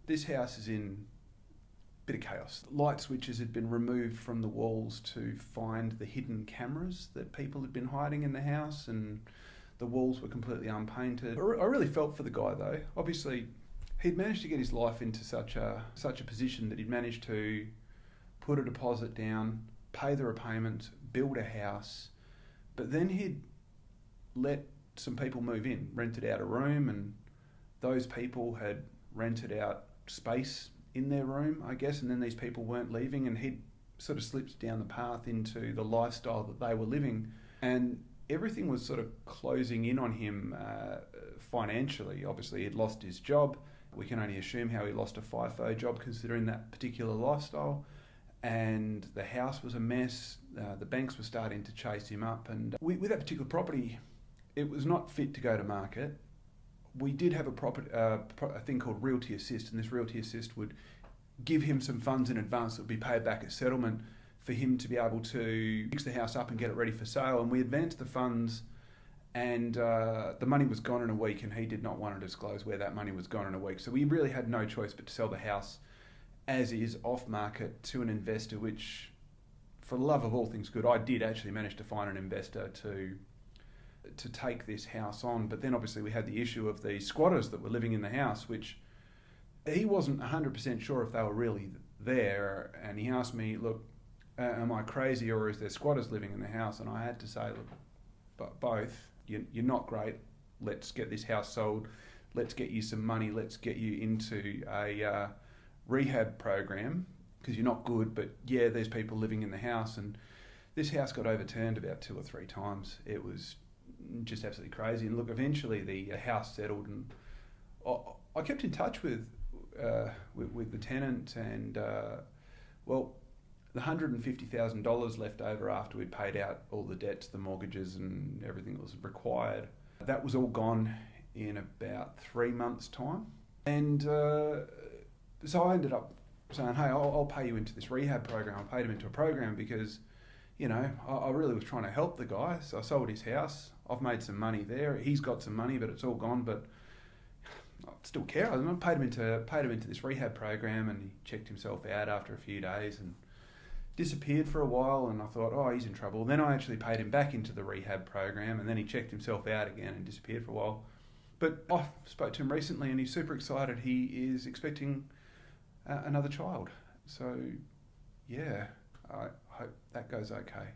This house is in a bit of chaos. Light switches had been removed from the walls to find the hidden cameras that people had been hiding in the house, and the walls were completely unpainted. I really felt for the guy though. Obviously, he'd managed to get his life into such a position that he'd managed to put a deposit down, pay the repayment, build a house, but then he'd let some people move in, rented out a room, and those people had rented out space in their room, I guess, and then these people weren't leaving, and he'd sort of slipped down the path into the lifestyle that they were living, and everything was sort of closing in on him financially. Obviously, he'd lost his job. We can only assume how he lost a FIFO job considering that particular lifestyle. And the house was a mess. The banks were starting to chase him up. And with that particular property, it was not fit to go to market. We did have a thing called Realty Assist, and this Realty Assist would give him some funds in advance that would be paid back at settlement for him to be able to fix the house up and get it ready for sale. And we advanced the funds, and the money was gone in a week, and he did not want to disclose where that money was gone in a week. So we really had no choice but to sell the house as is, off market, to an investor, which, for the love of all things good, I did actually manage to find an investor to take this house on. But then obviously we had the issue of the squatters that were living in the house, which he wasn't 100% sure if they were really there. And he asked me, look, am I crazy, or is there squatters living in the house? And I had to say, look, both. You're not great. Let's get this house sold. Let's get you some money. Let's get you into a rehab program, because you're not good, but yeah, there's people living in the house. And this house got overturned about 2 or 3 times. It was just absolutely crazy. And look, eventually the house settled, and I kept in touch with the tenant, and well, the $150,000 left over after we'd paid out all the debts, the mortgages and everything that was required, that was all gone in about 3 months' time. And so I ended up saying, hey, I'll pay you into this rehab program. I paid him into a program because, you know, I really was trying to help the guy. So I sold his house. I've made some money there. He's got some money, but it's all gone. But I still care. I paid him into this rehab program, and he checked himself out after a few days and disappeared for a while. And I thought, oh, he's in trouble. Then I actually paid him back into the rehab program, and then he checked himself out again and disappeared for a while. But I spoke to him recently, and he's super excited. He is expecting another child. So, yeah, I hope that goes okay.